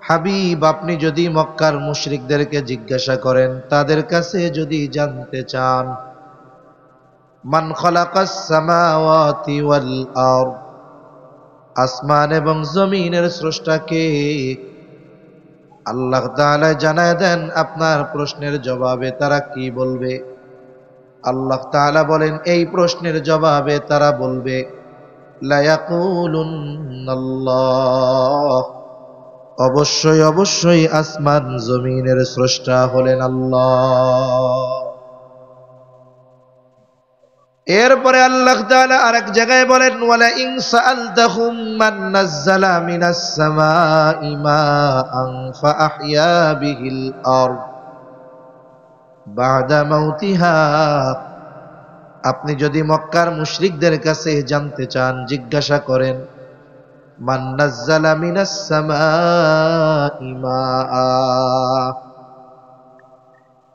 হাবিব, আপনি যদি মক্কার মুশরিকদেরকে জিজ্ঞাসা করেন, তাদের কাছে যদি জানতে চান, মান খালাকাস সামাওয়াতি ওয়াল আরদ, আসমান এবং জমিনের স্রষ্টা কে, আল্লাহ তাআলা জানায় দেন আপনার প্রশ্নের জবাবে তারা কি বলবে। আল্লাহ তাআলা বলেন, এই প্রশ্নের জবাবে তারা বলবে, লা ইয়াকুলুন্নাল্লাহ, অবশ্যই অবশ্যই আসমান জমিনের স্রষ্টা হলেন আল্লাহ। এরপরে আল্লাহ তাআলা আরেক জায়গায় বলেন, ওয়ালা ইন সাআলতাহুম মান নাযালা মিনাস সামাই মাআন ফাআহইয়া বিহিল আরদ বা'দা মাউতিহা, আপনি যদি মক্কার মুশরিকদের কাছে জানতে চান, জিজ্ঞাসা করেন, মান নাযালা মিনাস সামাই মাআ,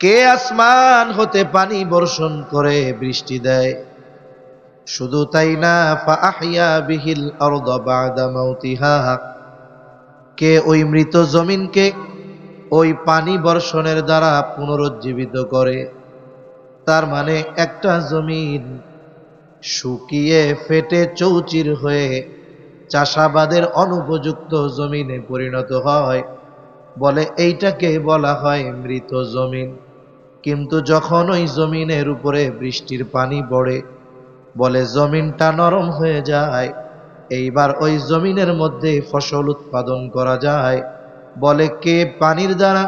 কে আসমান হতে পানি বর্ষণ করে বৃষ্টি দেয়, শুধু তাই না, ফাআহইয়া বিহিল আরদ বা'দা মাউতিহা, কে ওই মৃত জমিনকে ওই পানি বর্ষণের দ্বারা পুনরুজ্জীবিত করে। তার মানে একটা জমিন শুকিয়ে ফেটে চৌচির হয়ে চাষাবাদের অনুপযুক্ত জমিনে পরিণত হয়, বলে এইটাকে বলা হয় মৃত জমিন। কিন্তু যখন ওই জমিনের উপরে বৃষ্টির পানি পড়ে, বলে জমিনটা নরম হয়ে যায়, এইবার ওই জমিনের মধ্যে ফসল উৎপাদন করা যায়। বলে কে পানির দ্বারা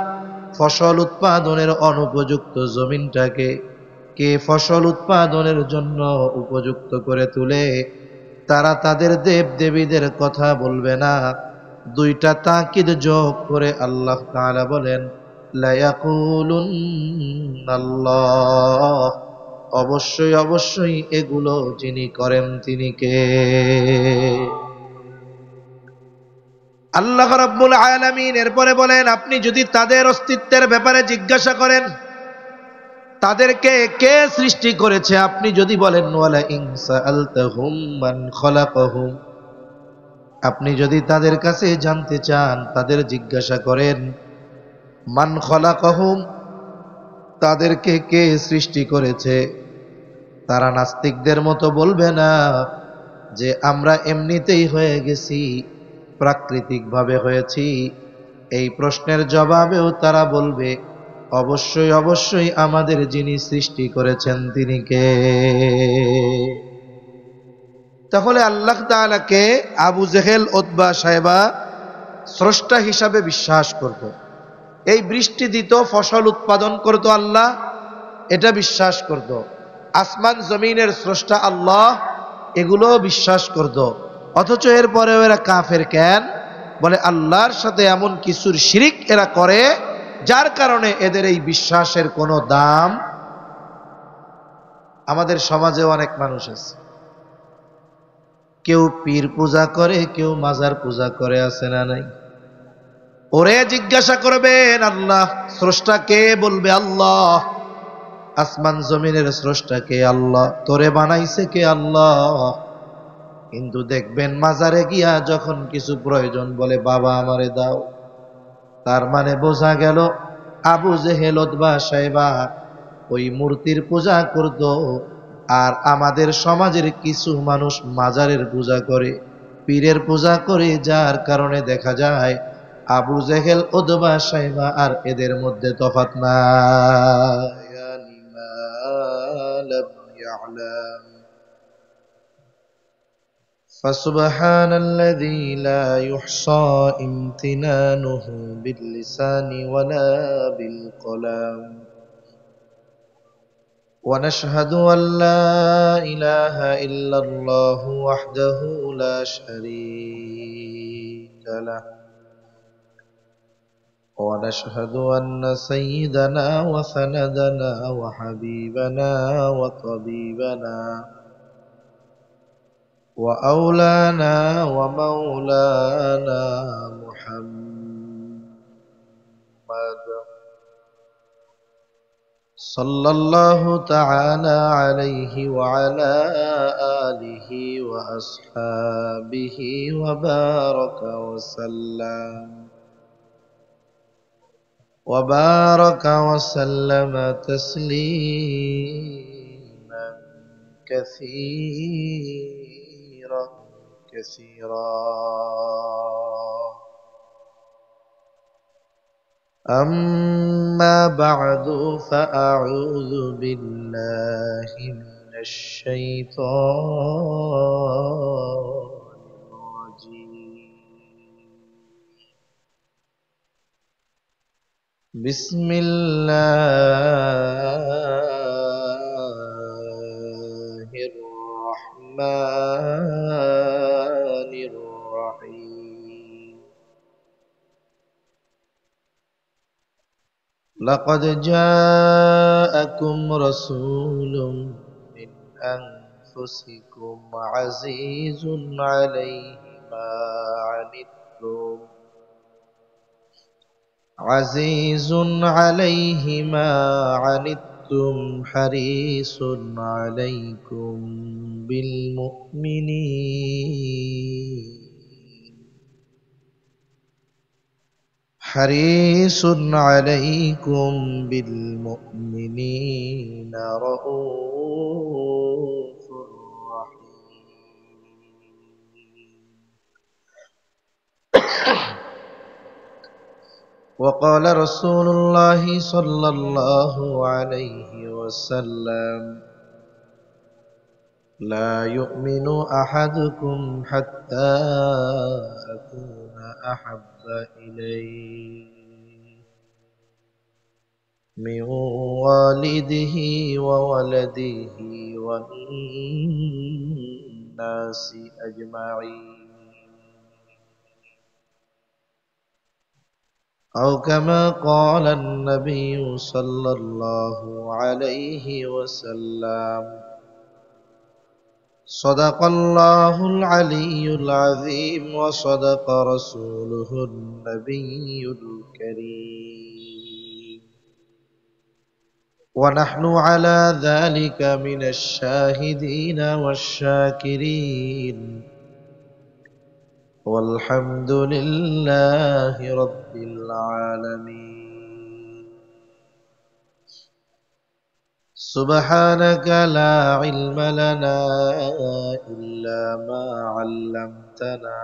ফসল উৎপাদনের অনুপযুক্ত জমিনটাকে কে ফসল উৎপাদনের জন্য উপযুক্ত করে তুলে, তারা তাদের দেব দেবীদের কথা বলবে না। দুইটা তাকিদ যোগ করে আল্লাহ তাআলা বলেন, লা ইয়াকুলুন্নাল্লাহ, অবশ্যই অবশ্যই এগুলো যিনি করেন তিনি কে। আল্লাহ রাব্বুল আলামিন এরপরে বলেন, আপনি যদি তাদের অস্তিত্বের ব্যাপারে জিজ্ঞাসা করেন, তাদেরকে কে সৃষ্টি করেছে, আপনি যদি বলেন, ওয়ালা ইন সাআলতাহুম মান খালাকাহুম, আপনি যদি তাদের কাছে জানতে চান, তাদের জিজ্ঞাসা করেন, মান খালাকাহুম, তাদেরকে কে সৃষ্টি করেছে, তারা নাস্তিকদের মতো বলবে না যে আমরা এমনিতেই হয়ে গেছি, প্রাকৃতিকভাবে হয়েছি। এই প্রশ্নের জবাবেও তারা বলবে, অবশ্যই অবশ্যই আমাদের যিনি সৃষ্টি করেছেন তিনি কে। তাহলে আল্লাহ তাআলাকে আবু জেহেল, উতবা, সাইবা স্রষ্টা হিসাবে বিশ্বাস করত। এই বৃষ্টি দিত, ফসল উৎপাদন করত আল্লাহ, এটা বিশ্বাস করত। আসমান জমিনের স্রষ্টা আল্লাহ, এগুলো বিশ্বাস করত। অথচ এরপরেও এরা কাফের কেন? বলে আল্লাহর সাথে এমন কিছুর শিরিক এরা করে, যার কারণে এদের এই বিশ্বাসের কোনো দাম। আমাদের সমাজে অনেক মানুষ আছে, কেউ পীর পূজা করে, কেউ মাজার পূজা করে, আছে না নাই? ওরে জিজ্ঞাসা করবেন আল্লাহ স্রষ্টা কে, বলবে আল্লাহ। আসমান জমিনের স্রষ্টা কে? আল্লাহ। তোরে বানাইছে কে? আল্লাহ। কিন্তু দেখবেন মাজারে গিয়া যখন কিছু প্রয়োজন, বলে বাবা আমারে দাও। তার মানে বোঝা গেল আবু জেহেল, উতবা, সাইবা ওই মূর্তির পূজা করত। আর আমাদের সমাজের কিছু মানুষ মাজারের পূজা করে, পীরের পূজা করে, যার কারণে দেখা যায় আবু জেহেল, উতবা, সাইবা আর এদের মধ্যে তফাৎ নাই। فسبحان الذي لا يحصى امتنانه باللسان ولا بالقلم، ونشهد أن لا إله إلا الله وحده لا شريك له، ونشهد أن سيدنا وسندنا وحبيبنا وطبيبنا وأولانا ومولانا محمد صلى الله تعالى عليه وعلى آله وأصحابه وبارك وسلم وبارك وسلم تسليما كثيرا كثيرا. أما بعد فأعوذ بالله من الشيطان الرجيم. بسم الله الرحمن الرحيم. لقد جاءكم رسول من أنفسكم عزيز عليه ما عنتم عزيز عليه ما عنتم حريص عليكم بالمؤمنين حريص عليكم بالمؤمنين رؤوف رحيم. وقال رسول الله صلى الله عليه وسلم: لا يؤمن أحدكم حتى أكون أحب إليه من والده وولده والناس أجمعين، أو كما قال النبي صلى الله عليه وسلم: صدق الله العلي العظيم وصدق رسوله النبي الكريم، ونحن على ذلك من الشاهدين والشاكرين، والحمد لله رب العالمين. سبحانك لا علم لنا إلا ما علمتنا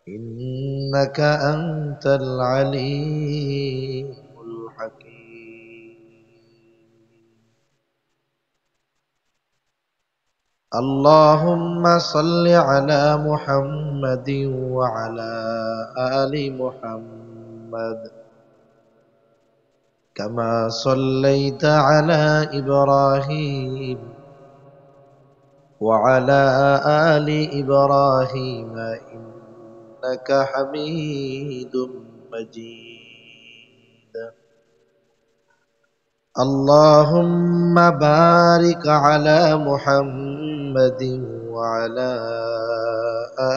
إنك أنت العليم الحكيم. اللهم صل على محمد وعلى آل محمد كما صليت على إبراهيم وعلى آل إبراهيم إنك حميد مجيد. اللهم بارك على محمد وعلى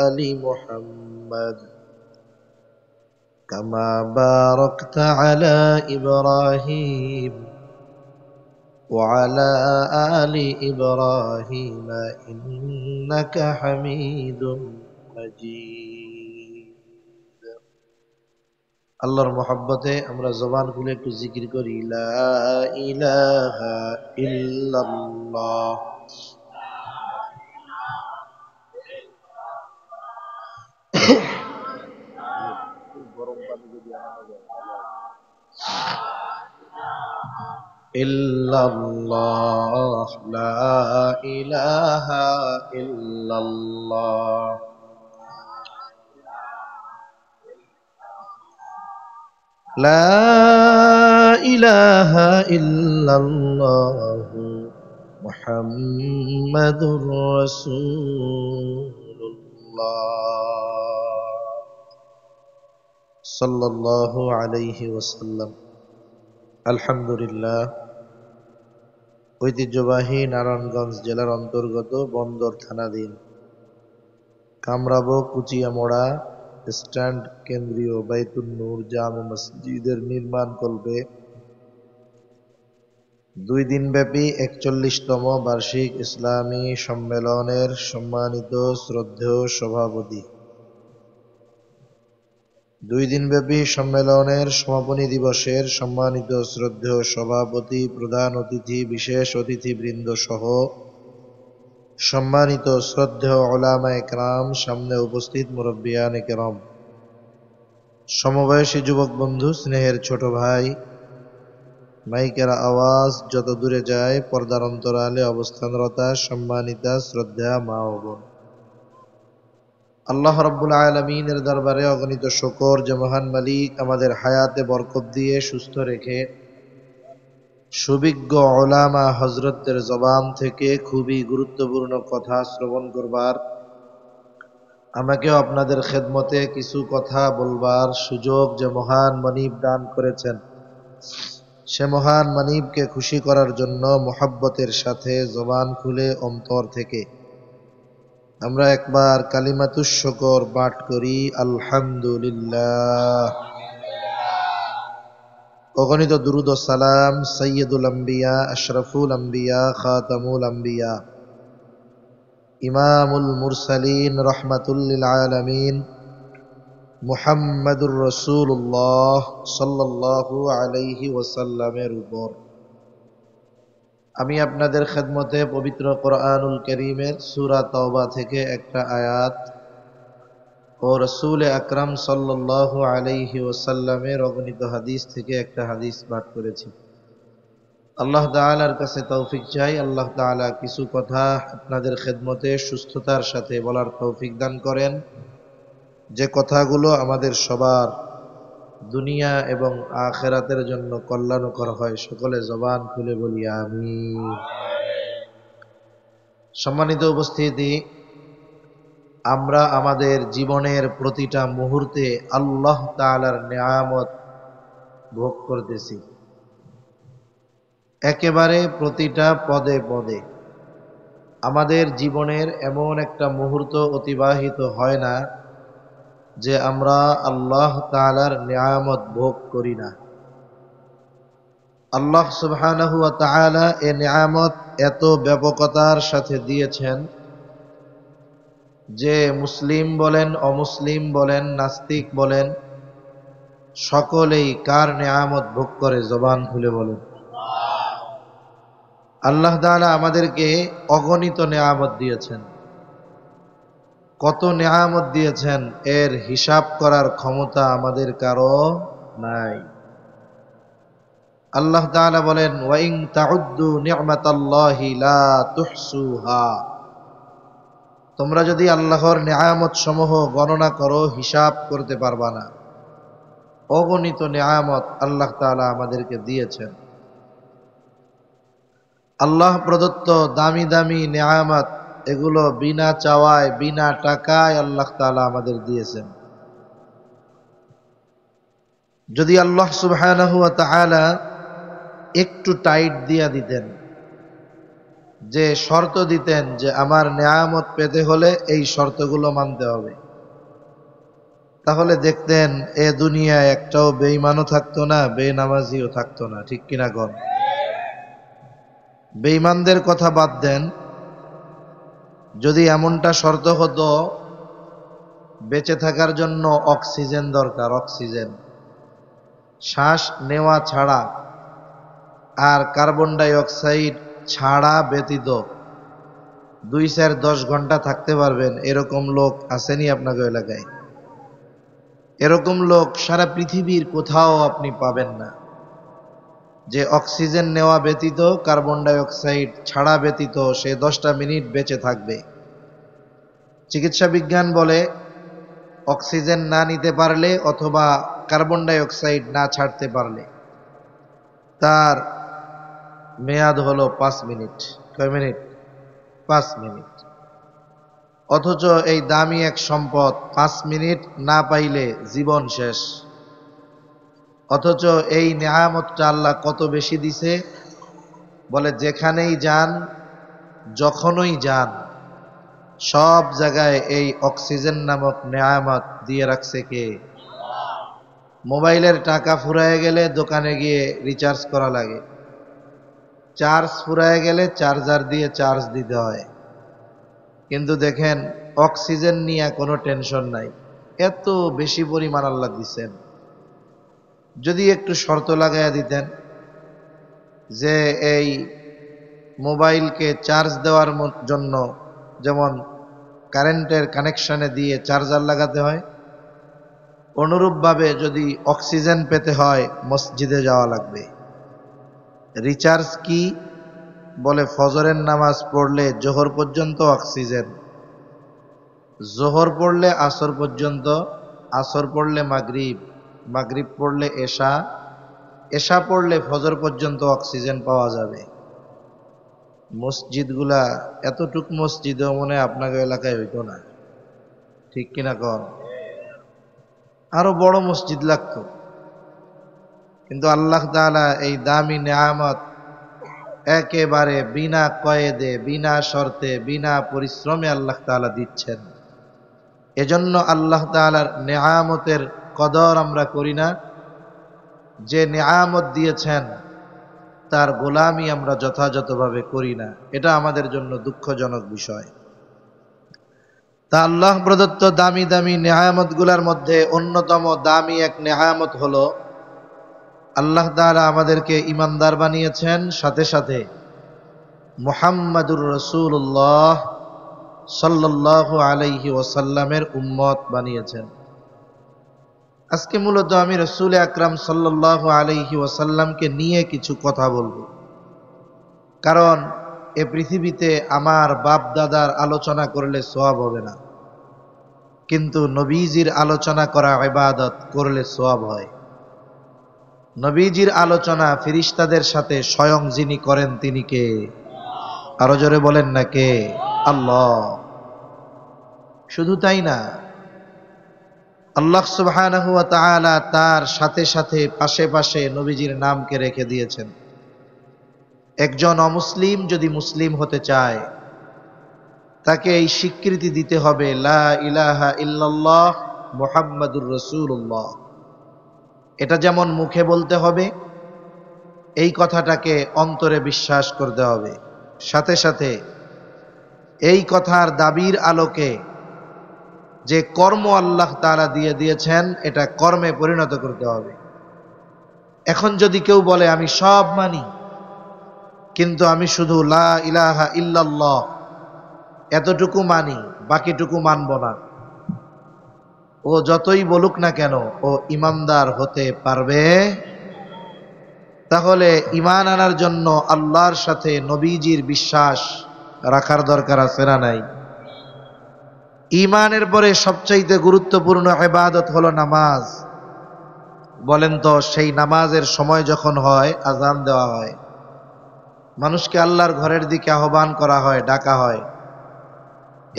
آل محمد كما باركت على إبراهيم وعلى آل إبراهيم إنك حميد مجيد. আল্লাহর মহব্বতে আমরা জবান খুলে একটু জিকির করি, লা ইলাহা ইল্লাল্লাহ। ইল্লাল্লাহ, লা ইলাহা ইল্লাল্লাহ। লা ইলাহা ইল্লাল্লাহ মুহাম্মাদুর রাসূলুল্লাহ সাল্লাল্লাহু আলাইহি ওয়াসাল্লাম। আলহামদুলিল্লাহ, ঐতিহ্যবাহী নারায়ণগঞ্জ জেলার অন্তর্গত বন্দর থানাধীন কামরাবো কুচিয়ামোড়া স্ট্যান্ড কেন্দ্রীয় বাইতুন নূর জামে মসজিদের নির্মাণ কল্পে 2 দিনব্যাপী 41তম বার্ষিক ইসলামী সম্মেলনের সম্মানিত শ্রদ্ধেয় সভাপতি দুই দিনব্যাপী সম্মেলনের সমাপনী দিবসের সম্মানিত শ্রদ্ধেয় সভাপতি, প্রধান অতিথি, বিশেষ অতিথিবৃন্দ সহ সম্মানিত শ্রদ্ধেয় উলামায়ে কেরাম, সামনে উপস্থিত মুরব্বিয়ানে কেরাম, সমবয়সী যুবক বন্ধু, স্নেহের ছোট ভাই, মাইকের আওয়াজ যত দূরে যায় পর্দার অন্তরালে অবস্থানরতা সম্মানিতা শ্রদ্ধা মা ও বোন, আল্লাহ রাব্বুল আলামিনের দরবারে অগণিত শুকর যে মহান মালিক আমাদের হায়াতে বরকত দিয়ে সুস্থ রেখে সুবিজ্ঞ উলামা হযরতদের জবান থেকে খুবই গুরুত্বপূর্ণ কথা শ্রবণ করবার, আমাকেও আপনাদের খেদমতে কিছু কথা বলবার সুযোগ যে মহান মানিব দান করেছেন, সে মহান মানিবকে খুশি করার জন্য মোহাব্বতের সাথে জবান খুলে অন্তর থেকে আমরা একবার কালিমাতুশ শুকর পাঠ করি, আলহামদুলিল্লাহ। অগণিত দুরুদ ও সালাম সাইয়্যিদুল আম্বিয়া, আশরাফুল আম্বিয়া, খাতামুল আম্বিয়া, ইমামুল মুরসালিন, রহমাতুল লিল আলামিন, মুহাম্মাদুর রাসূলুল্লাহ সাল্লাল্লাহু আলাইহি ওয়াসাল্লামের উপর। আমি আপনাদের খেদমতে পবিত্র কোরআনুল কারীমের সূরা তাওবা থেকে একটা আয়াত ও রাসূল আকরাম সাল্লাল্লাহু আলাইহি ওয়াসাল্লামের অগণিত হাদিস থেকে একটা হাদিস পাঠ করেছি। আল্লাহ তাআলার কাছে তৌফিক চাই, আল্লাহ তাআলা কিছু কথা আপনাদের খেদমতে সুস্থতার সাথে বলার তৌফিক দান করেন, যে কথাগুলো আমাদের সবার দুনিয়া এবং আখিরাতের জন্য কল্যাণকর হয়। সকলে জবান খুলে বলি আমিন। সম্মানিত উপস্থিতি, আমরা আমাদের জীবনের প্রতিটা মুহূর্তে আল্লাহ তাআলার নিয়ামত ভোগ করতেছি, একেবারে প্রতিটা পদে পদে। আমাদের জীবনের এমন একটা মুহূর্ত অতিবাহিত হয় না যে আমরা আল্লাহ তাআলার নিয়ামত ভোগ করি না। আল্লাহ সুবহানাহু ওয়া তাআলা এই নিয়ামত এত ব্যাপকতার সাথে দিয়েছেন যে মুসলিম বলেন, অমুসলিম বলেন, নাস্তিক বলেন, সকলেই কার নিয়ামত ভোগ করে? জবান খুলে বলেন। আল্লাহ তাআলা আমাদেরকে অগণিত নিয়ামত দিয়েছেন। কত নিয়ামত দিয়েছেন এর হিসাব করার ক্ষমতা আমাদের কারো নাই। আল্লাহ তাআলা বলেন, ওয়া ইন তাউদ্দু নি'মাতাল্লাহি লা তুহসুহা, তোমরা যদি আল্লাহর নিয়ামত সমূহ গণনা করো হিসাব করতে পারবা না। অগণিত নিয়ামত আল্লাহ তাআলা আমাদেরকে দিয়েছেন। আল্লাহ প্রদত্ত দামি দামি নিয়ামত, এগুলো বিনা চাওয়ায় বিনা টাকায় আল্লাহ তাআলা আমাদের দিয়েছেন। যদি আল্লাহ সুবহানাহু ওয়া তাআলা একটু টাইট দিয়া দিতেন, যে শর্ত দিতেন যে আমার নিয়ামত পেতে হলে এই শর্তগুলো মানতে হবে, তাহলে দেখতেন এ দুনিয়ায় একটাও বেঈমানও থাকতো না, বেনামাজিও থাকতো না। ঠিক কিনা গণ? বেঈমানদের কথা বাদ দেন, যদি এমনটা শর্ত হতো বেঁচে থাকার জন্য অক্সিজেন দরকার, অক্সিজেন শ্বাস নেওয়া ছাড়া আর কার্বন ডাই অক্সাইড ছাড়া ব্যতীত 2-10 ঘন্টা থাকতে পারবেন, এরকম লোক আসেনি আপনাদের এলাকায়? এরকম লোক সারা পৃথিবীর কোথাও আপনি পাবেন না, যে অক্সিজেন নেওয়া ব্যতীত, কার্বন ডাই অক্সাইড ছাড়া ব্যতীত সে 10টা মিনিট বেঁচে থাকবে। চিকিৎসা বিজ্ঞান বলে অক্সিজেন না নিতে পারলে অথবা কার্বন ডাই অক্সাইড না ছাড়তে পারলে তার মেয়াদ হলো 5 মিনিট। কয় মিনিট? 5 মিনিট। অথচ এই দামি এক সম্পদ 5 মিনিট না পাইলে জীবন শেষ। অথচ এই নিয়ামতটা আল্লাহ কত বেশি দিছে, বলে যেখানেই যান, যখনই যান, সব জায়গায় এই অক্সিজেন নামক নিয়ামত দিয়ে রাখছে কে? মোবাইলের টাকা ফুরায় গেলে দোকানে গিয়ে রিচার্জ করা লাগে, চার্জ ফুরায় গেলে চার্জার দিয়ে চার্জ দিতে হয়। কিন্তু দেখেন অক্সিজেন নিয়ে কোনো টেনশন নাই, এত বেশি পরিমাণ আল্লাহ দিচ্ছেন। যদি একটু শর্ত লাগাইয়া দিতেন যে এই মোবাইলকে চার্জ দেওয়ার জন্য যেমন কারেন্টের কানেকশনে দিয়ে চার্জার লাগাতে হয়, অনুরূপভাবে যদি অক্সিজেন পেতে হয় মসজিদে যাওয়া লাগবে। রিচার্জ কি? বলে ফজরের নামাজ পড়লে জোহর পর্যন্ত অক্সিজেন, জোহর পড়লে আসর পর্যন্ত, আসর পড়লে মাগরিব, মাগরিব পড়লে এশা, এশা পড়লে ফজর পর্যন্ত অক্সিজেন পাওয়া যাবে। মসজিদগুলা এতটুক মসজিদেও মনে হয় আপনাকে এলাকায় হইতো না, ঠিক কিনা কন? আরো বড় মসজিদ লাগতো। কিন্তু আল্লাহ তাআলা এই দামি নেয়ামত একেবারে বিনা কয়েদে, বিনা শর্তে, বিনা পরিশ্রমে আল্লাহ তাআলা দিচ্ছেন। এজন্য আল্লাহ তাআলার নেয়ামতের কদর আমরা করি না। যে নেয়ামত দিয়েছেন তার গোলামি আমরা যথাযথভাবে করি না, এটা আমাদের জন্য দুঃখজনক বিষয়। তা আল্লাহ প্রদত্ত দামি দামি নেয়ামতগুলোর মধ্যে অন্যতম দামি এক নেয়ামত হলো আল্লাহ তাআলা আমাদেরকে ঈমানদার বানিয়েছেন, সাথে সাথে মুহাম্মাদুর রাসূলুল্লাহ সাল্লাল্লাহু আলাইহি ওয়াসাল্লামের উম্মত বানিয়েছেন। আজকে মূলত আমি রাসূল আকরাম সাল্লাল্লাহু আলাইহি ওয়াসাল্লামকে নিয়ে কিছু কথা বলবো, কারণ এ পৃথিবীতে আমার বাপ দাদার আলোচনা করলে সওয়াব হবে না, কিন্তু নবীজির আলোচনা করা ইবাদত, করলে সওয়াব হয়। নবীজির আলোচনা ফেরেশতাদের সাথে স্বয়ং যিনি করেন তিনি কে? আরো জোরে বলেন না কে? আল্লাহ। শুধু তাই না, আল্লাহ সুবহানাহু ওয়া তাআলা তার সাথে সাথে পাশে পাশে নবীজির নামকে রেখে দিয়েছেন। একজন অমুসলিম যদি মুসলিম হতে চায় তাকে এই স্বীকৃতি দিতে হবে, লা ইলাহা ইল্লাল্লাহ মুহাম্মাদুর রাসূলুল্লাহ। এটা যেমন মুখে বলতে হবে, এই কথাটাকে অন্তরে বিশ্বাস করতে হবে, সাথে সাথে এই কথার দাবির আলোকে যে কর্ম আল্লাহ তাআলা দিয়ে দিয়েছেন এটা কর্মে পরিণত করতে হবে। এখন যদি কেউ বলে আমি সব মানি কিন্তু আমি শুধু লা ইলাহা ইল্লাল্লাহ এতটুকু মানি, বাকিটুকু মানব না, ও যতই বলুক না কেন ও ঈমানদার হতে পারবে? তাহলে ঈমান আনার জন্য আল্লাহর সাথে নবীজির বিশ্বাস রাখার দরকার আছে না নাই? ঈমানের পরে সবচাইতে গুরুত্বপূর্ণ ইবাদত হলো নামাজ। বলেন তো, সেই নামাজের সময় যখন হয়, আজান দেওয়া হয়, মানুষকে আল্লাহর ঘরের দিকে আহ্বান করা হয়, ডাকা হয়,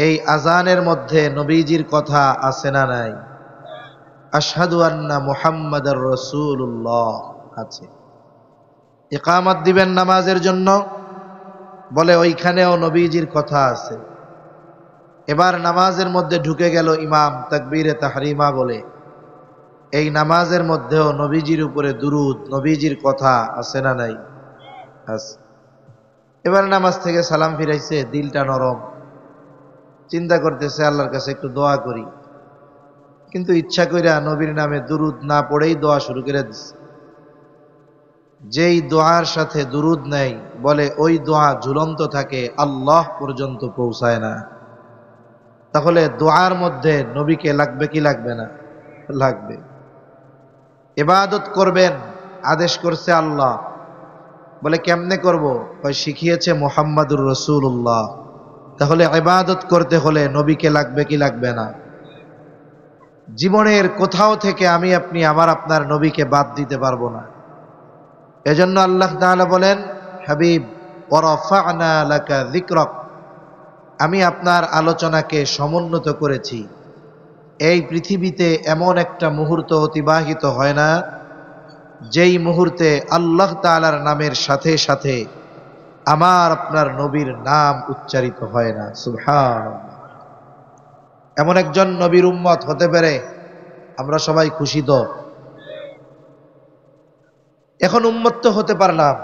এই আজানের মধ্যে নবীজির কথা আছে না নাই? আশহাদু আন্না মুহাম্মাদার রাসূলুল্লাহ আছে। ইকামত দিবেন নামাজের জন্য, বলে ওইখানেও নবীজির কথা আছে। এবার নামাজের মধ্যে ঢুকে গেল ইমাম তাকবীরে তাহরিমা বলে, এই নামাজের মধ্যেও নবীজির উপরে দুরূদ, নবীজির কথা আছে না নাই? আছে। এবার নামাজ থেকে সালাম ফিরাইছে, দিলটা নরম, চিন্তা করতেছে আল্লাহর কাছে একটু দোয়া করি, কিন্তু ইচ্ছা কইরা নবীর নামে দুরূদ না পড়েই দোয়া শুরু করে দিচ্ছে। যেই দোয়ার সাথে দুরূদ নেই, বলে ওই দোয়া ঝুলন্ত থাকে, আল্লাহ পর্যন্ত পৌঁছায় না। তাহলে দোয়ার মধ্যে নবীকে লাগবে কি লাগবে না? লাগবে। ইবাদত করবেন, আদেশ করছে আল্লাহ, বলে কেমনে করব? শিখিয়েছে মুহাম্মাদুর রাসূলুল্লাহ। তাহলে ইবাদত করতে হলে নবীকে লাগবে কি লাগবে না? জীবনের কোথাও থেকে আমি আপনি আমার আপনার নবীকে বাদ দিতে পারবো না। এজন্য আল্লাহ তাআলা বলেন, হাবিব ওয়া রাফা'না লাকা যিকরাক, আমি আপনার আলোচনাকে সমুন্নত করেছি। এই পৃথিবীতে এমন একটা মুহূর্ত অতিবাহিত হয় না যেই মুহূর্তে আল্লাহ তাআলার নামের সাথে সাথে আমার আপনার নবীর নাম উচ্চারিত হয় না। সুবহানাল্লাহ। এমন একজন নবীর উম্মত হতে পেরে আমরা সবাই খুশি তো। এখন উম্মত তো হতে পারলাম,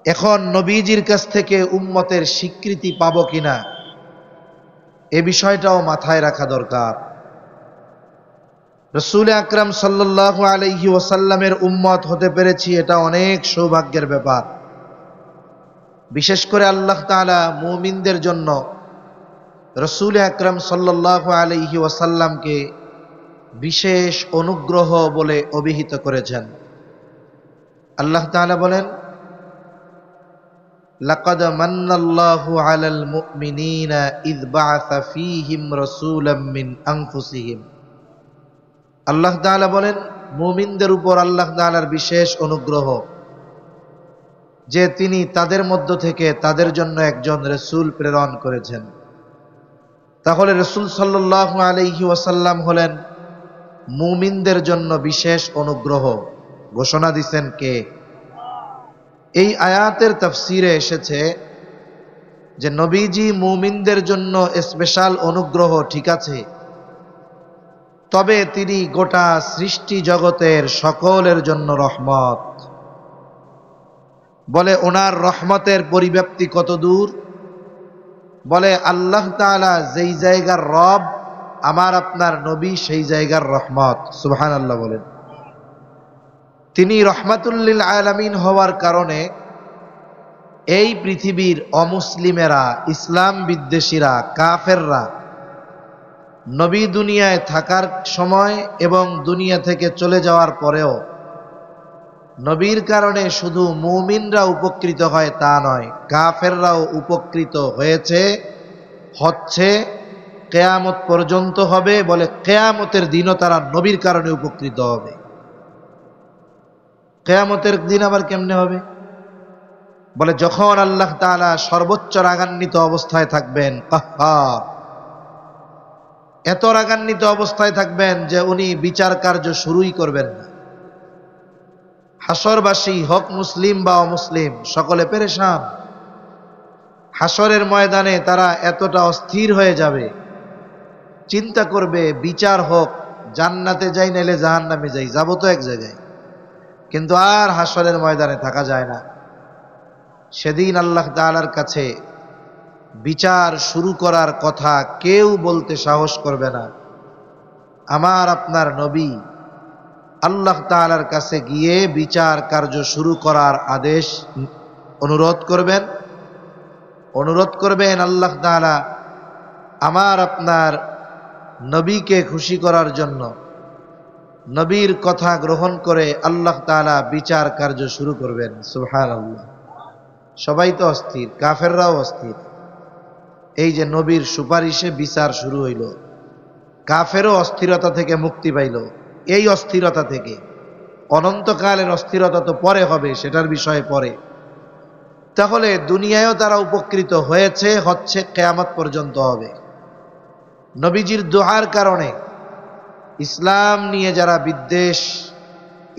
এখন নবীজির কাছ থেকে উম্মতের স্বীকৃতি পাবো কিনা এ বিষয়টাও মাথায় রাখা দরকার। রাসূল আকরাম সাল্লাল্লাহু আলাইহি ওয়াসাল্লামের উম্মত হতে পেরেছি, এটা অনেক সৌভাগ্যের ব্যাপার। বিশেষ করে আল্লাহ তাআলা মুমিনদের জন্য রাসূল আকরাম সাল্লাল্লাহু আলাইহি ওয়াসাল্লামকে বিশেষ অনুগ্রহ বলে অভিহিত করেছেন। আল্লাহ তাআলা বলেন, লাকাদ মান্নাল্লাহু আলাল মুমিনিনা ইয বাআসা ফীহিম রাসূলাম মিন আনফুসিহিম। আল্লাহ তাআলা বলেন, মুমিনদের উপর আল্লাহ তাআলার বিশেষ অনুগ্রহ যে তিনি তাদের মধ্য থেকে তাদের জন্য একজন রাসূল প্রেরণ করেছেন। তাহলে রাসূল সাল্লাল্লাহু আলাইহি ওয়াসাল্লাম হলেন মুমিনদের জন্য বিশেষ অনুগ্রহ। ঘোষণা দিচ্ছেন কে? এই আয়াতের তাফসিরে এসেছে যে নবীজি মুমিনদের জন্য স্পেশাল অনুগ্রহ, ঠিক আছে, তবে তিনি গোটা সৃষ্টি জগতের সকলের জন্য রহমত। বলে ওনার রহমতের পরিব্যাপ্তি কত দূর? বলে আল্লাহ তাআলা যেই জায়গার রব, আমার আপনার নবী সেই জায়গার রহমত। সুবহানাল্লাহ বলেন। তিনি রহমাতুল লিল আলামিন হওয়ার কারণে এই পৃথিবীর অমুসলিমেরা, ইসলাম বিদ্বেষীরা, কাফেররা নবী দুনিয়ায় থাকার সময় এবং দুনিয়া থেকে চলে যাওয়ার পরেও নবীর কারণে শুধু মুমিনরা উপকৃত হয় তা নয়, কাফেররাও উপকৃত হয়েছে, হচ্ছে, কিয়ামত পর্যন্ত হবে। বলে কিয়ামতের দিনও তারা নবীর কারণে উপকৃত হবে। কিয়ামতের দিন আবার কেমনে হবে? বলে যখন আল্লাহ তাআলা সর্বোচ্চ রাগান্বিত অবস্থায় থাকবেন, কাহ্হার, এত রাগান্বিত অবস্থায় থাকবেন যে উনি বিচার কার্য শুরুই করবেন না। হাসরবাসী হক মুসলিম বা অমুসলিম সকলে পেরেশান। হাসরের ময়দানে তারা এতটা অস্থির হয়ে যাবে, চিন্তা করবে বিচার হোক, জান্নাতে যাই নাইলে জাহান্নামে যাই, যাবো তো এক জায়গায়, কিন্তু আর হাসরের ময়দানে থাকা যায় না। সেদিন আল্লাহ তাআলার কাছে বিচার শুরু করার কথা কেউ বলতে সাহস করবে না। আমার আপনার নবী আল্লাহ তাআলার কাছে গিয়ে বিচার কার্য শুরু করার আদেশ অনুরোধ করবেন। আল্লাহ তাআলা আমার আপনার নবীকে খুশি করার জন্য নবীর কথা গ্রহণ করে আল্লাহ তাআলা বিচার কার্য শুরু করবেন। সুবহানাল্লাহ। সবাই তো অস্থির, কাফেররাও অস্থির। এই যে নবীর সুপারিশে বিচার শুরু হইল, কাফেরও অস্থিরতা থেকে মুক্তি পাইল। এই অস্থিরতা থেকে, অনন্তকালের অস্থিরতা তো পরে হবে, সেটার বিষয়ে পরে। তাহলে দুনিয়ায়ও তারা উপকৃত হয়েছে, হচ্ছে, কিয়ামত পর্যন্ত হবে। নবীজির দোয়ার কারণে ইসলাম নিয়ে যারা বিদ্বেষ,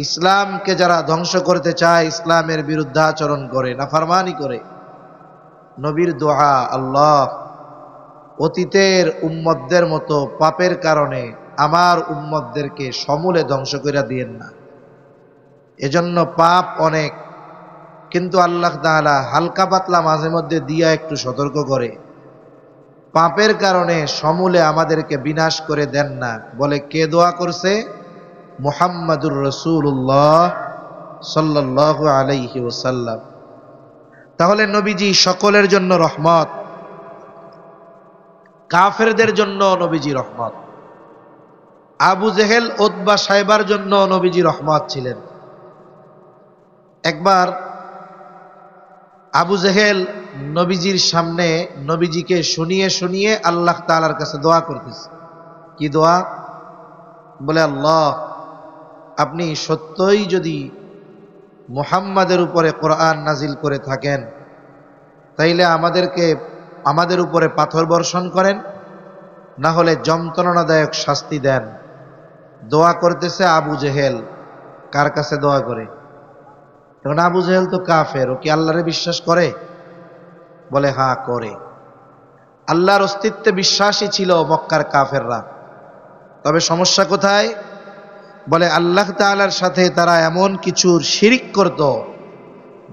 ইসলামকে যারা ধ্বংস করতে চায়, ইসলামের বিরুদ্ধাচরণ করে, নাফরমানি করে, নবীর দোয়া, আল্লাহ অতীতের উম্মতদের মতো পাপের কারণে আমার উম্মতদেরকে সমূলে ধ্বংস করে দিয়েন না। এজন্য পাপ অনেক, কিন্তু আল্লাহ তাআলা হালকা পাতলা মাঝে মধ্যে দিয়া একটু সতর্ক করে, পাপের কারণে সমূলে আমাদেরকে বিনাশ করে দেন না। বলে কে দোয়া করছে? মুহাম্মাদুর রাসূলুল্লাহ সাল্লাল্লাহু আলাইহি ওয়াসাল্লাম। তাহলে নবীজি সকলের জন্য রহমত, কাফেরদের জন্য নবীজি রহমত। আবু জেহেল, উতবা, সাইবার জন্য নবীজি রহমত ছিলেন। একবার আবু জেহেল নবীজির সামনে নবীজিকে শুনিয়ে শুনিয়ে আল্লাহ তাআলার কাছে দোয়া করতেছে। কি দোয়া? বলে আল্লাহ, আপনি সত্যই যদি মুহাম্মাদের উপরে কোরআন নাজিল করে থাকেন, তাইলে আমাদের উপরে পাথর বর্ষণ করেন, না হলে যন্ত্রণাদায়ক শাস্তি দেন। দোয়া করতেছে আবু জেহেল। কার কাছে দোয়া করে? এখন আবু জেহেল তো কাফের, ও কি আল্লাহরে বিশ্বাস করে? বলে হ্যাঁ করে। আল্লাহর অস্তিত্বে বিশ্বাসী ছিল মক্কার কাফেররা। তবে সমস্যা কোথায়? বলে আল্লাহ তাআলার সাথে তারা এমন কিছুর শিরিক করত,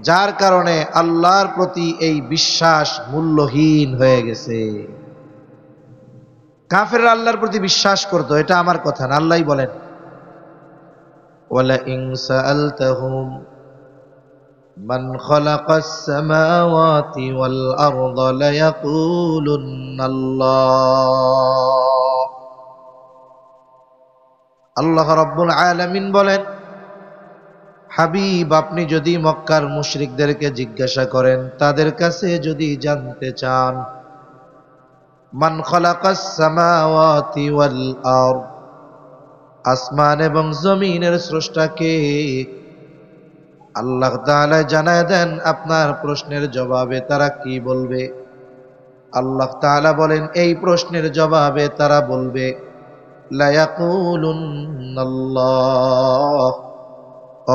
যার কারণে আল্লাহর প্রতি এই বিশ্বাস মূল্যহীন হয়ে গেছে। কাফেররা আল্লাহর প্রতি বিশ্বাস করত, এটা আমার কথা না, আল্লাহই বলেন ওয়ালাইন সাআলতাহুম মান খালাকাস সামাওয়াতি ওয়াল আরদা লায়াকুলুন্নাল্লাহ। আল্লাহ রাব্বুল আলামিন বলেন, হাবিব আপনি যদি মক্কার মুশরিকদেরকে জিজ্ঞাসা করেন, তাদের কাছে যদি জানতে চান, মান খালাকাস সামাওয়াতি ওয়াল আরদ, আসমান এবং জমিনের স্রষ্টা কে, আল্লাহ তাআলা জানায় দেন আপনার প্রশ্নের জবাবে তারা কি বলবে। আল্লাহ তাআলা বলেন, এই প্রশ্নের জবাবে তারা বলবে, লায়াকুলুন্নাল্লাহ,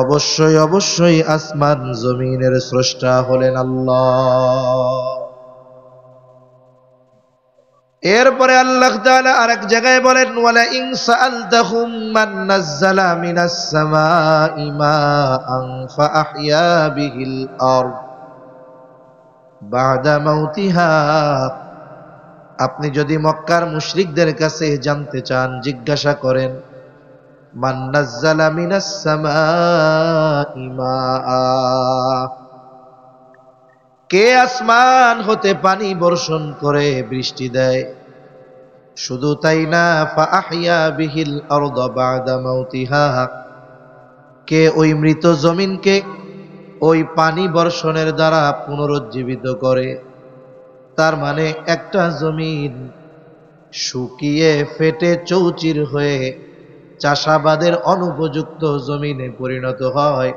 অবশ্যই অবশ্যই আসমান জমিনের স্রষ্টা হলেন আল্লাহ। এরপরে আল্লাহ তাআলা আরেক জায়গায় বলেন, ওয়ালা ইন সাআলতাহুম মান নাযালা মিনাস সামাই মাআন ফাআহইয়া বিহিল আরদ বা'দা মাউতিহা। আপনি যদি মক্কার মুশরিকদের কাছে জানতে চান, জিজ্ঞাসা করেন, মান নাযালা মিনাস সামাই মাআ, কে আসমান হতে পানি বর্ষণ করে বৃষ্টি দেয়, শুধু তাই না, ফাআহইয়া বিহিল আরদা বা'দা মাউতিহা, কে ওই মৃত জমিনকে ওই পানি বর্ষণের দ্বারা পুনরুজ্জীবিত করে। তার মানে একটা জমিন শুকিয়ে ফেটে চৌচির হয়ে চাষাবাদের অনুপযুক্ত জমিনে পরিণত হয়,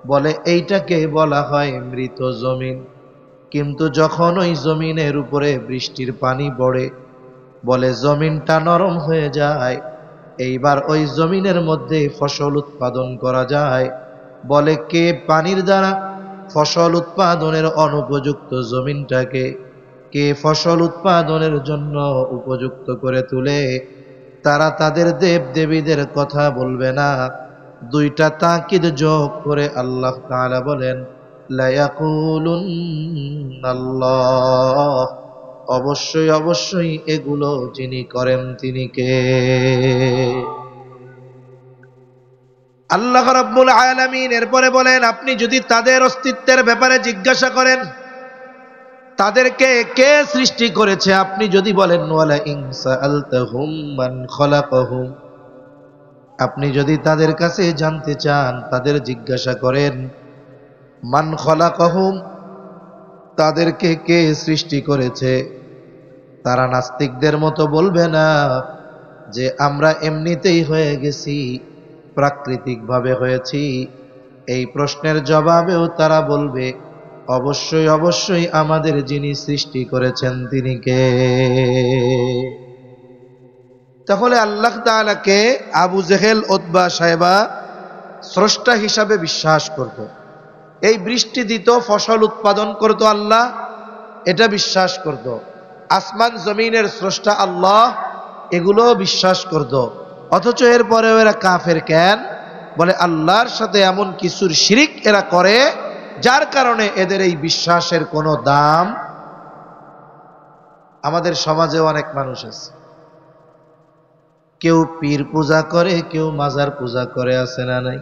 বলে এইটাকে বলা হয় মৃত জমিন। কিন্তু যখন ওই জমিনের উপরে বৃষ্টির পানি পড়ে, বলে জমিনটা নরম হয়ে যায়, এইবার ওই জমিনের মধ্যে ফসল উৎপাদন করা যায়। বলে কে পানির দ্বারা ফসল উৎপাদনের অনুপযুক্ত জমিনটাকে কে ফসল উৎপাদনের জন্য উপযুক্ত করে তুলে, তারা তাদের দেব দেবীদের কথা বলবে না। দুইটা তাকিদ যোগ করে আল্লাহ তাআলা বলেন, লায়াকুলুন্নাল্লাহ, অবশ্যই অবশ্যই এগুলো যিনি করেন তিনি কে। আল্লাহ রাব্বুল আলামিন এরপরে বলেন, আপনি যদি তাদের অস্তিত্বের ব্যাপারে জিজ্ঞাসা করেন, তাদেরকে কে সৃষ্টি করেছে, আপনি যদি বলেন, ওয়ালা ইন সাআলতাহুম মান খালাকাহুম, আপনি যদি তাদের কাছে জানতে চান, তাদের জিজ্ঞাসা করেন, মান খালাকাহুম, তাদেরকে কে সৃষ্টি করেছে, তারা নাস্তিকদের মতো বলবে না যে আমরা এমনিতেই হয়ে গেছি, প্রাকৃতিকভাবে হয়েছি। এই প্রশ্নের জবাবেও তারা বলবে, অবশ্যই অবশ্যই আমাদের যিনি সৃষ্টি করেছেন তিনি কে। তাহলে আল্লাহ তাআলাকে আবু জেহেল, উতবা, সাইবা স্রষ্টা হিসাবে বিশ্বাস করত। এই বৃষ্টি দিত, ফসল উৎপাদন করত আল্লাহ, এটা বিশ্বাস করত। আসমান জমিনের স্রষ্টা আল্লাহ, এগুলো বিশ্বাস করত। অথচ এরপরেও এরা কাফের কেন? বলে আল্লাহর সাথে এমন কিছুর শিরিক এরা করে, যার কারণে এদের এই বিশ্বাসের কোনো দাম। আমাদের সমাজে অনেক মানুষ আছে, কেউ পীর পূজা করে, কেউ মাজার পূজা করে, আছে না নাই?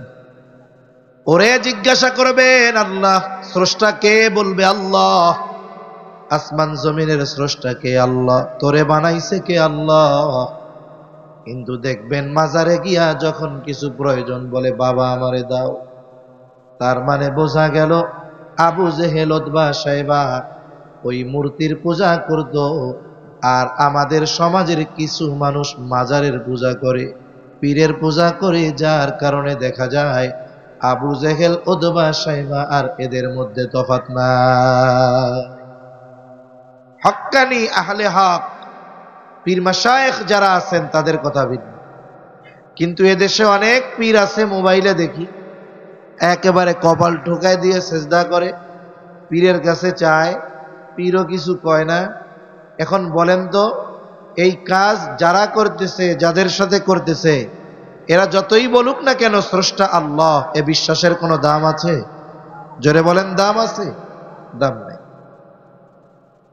ওরে জিজ্ঞাসা করবেন আল্লাহ স্রষ্টা কে, বলবে আল্লাহ। আসমান জমিনের স্রষ্টা কে? আল্লাহ। তোরে বানাইছে কে? আল্লাহ। কিন্তু দেখবেন মাজারে গিয়া যখন কিছু প্রয়োজন, বলে বাবা আমারে দাও। তার মানে বোঝা গেল আবু জেহেল, উতবা, সাইবা ওই মূর্তির পূজা করত। আর আমাদের সমাজের কিছু মানুষ মাজারের পূজা করে, পীরের পূজা করে, যার কারণে দেখা যায় আবু জেহেল, উতবা, সাইবা আর এদের মধ্যে তফাৎ নাই। হক্কানি আহলে হক পীর মাশায়েখ যারা আছেন তাদের কথা ভিন্ন। কিন্তু এদেশে অনেক পীর আছে, মোবাইলে দেখি একেবারে কপাল ঠোকায় দিয়ে সেজদা করে, পীরের কাছে চায়, পীরও কিছু কয় না। এখন বলেন তো, এই কাজ যারা করতেছে, যাদের সাথে করতেছে, এরা যতই বলুক না কেন স্রষ্টা আল্লাহ, এ বিশ্বাসের কোনো দাম আছে? জোরে বলেন, দাম আছে? দাম নেই।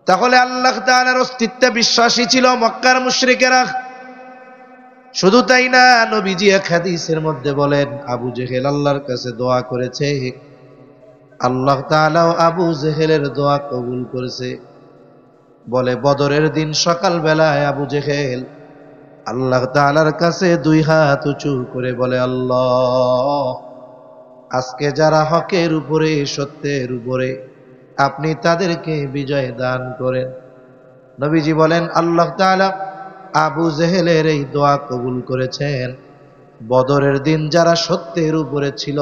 তাহলে আল্লাহ তাআলার অস্তিত্বে বিশ্বাসী ছিল মক্কার মুশরিকেরা। শুধু তাই না, নবীজি এক হাদিসের মধ্যে বলেন, আবু জেহেল আল্লাহর কাছে দোয়া করেছে, আল্লাহ তাআলাও আবু জেহেলের দোয়া কবুল করেছে। বলে বদরের দিন সকাল বেলায় আবু জেহেল আল্লাহ তাআলার কাছে দুই হাত উঁচু করে বলে, আল্লাহ, আজকে যারা হকের উপরে, সত্যের উপরে, আপনি তাদেরকে বিজয় দান করেন। নবীজি বলেন, আল্লাহ তাআলা আবু জেহেলের এই দোয়া কবুল করেছেন। বদরের দিন যারা সত্যের উপরে ছিল,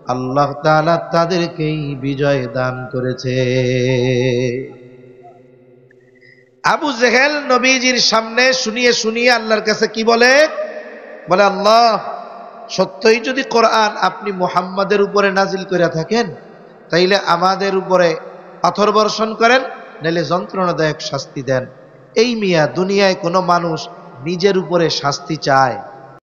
আল্লাহ তাআলা তাদেরকেই বিজয় দান করেছে। আবু জেহেল নবীজির সামনে শুনিয়ে শুনিয়ে আল্লাহর কাছে কি বলে? বলে, আল্লাহ, সত্যই যদি কোরআন আপনি মুহাম্মাদের উপরে নাজিল করে থাকেন, তাইলে আমাদের উপরে পাথর বর্ষণ করেন, নাইলে যন্ত্রণাদায়ক শাস্তি দেন। এই মিয়া, দুনিয়ায় কোনো মানুষ নিজের উপরে শাস্তি চায়?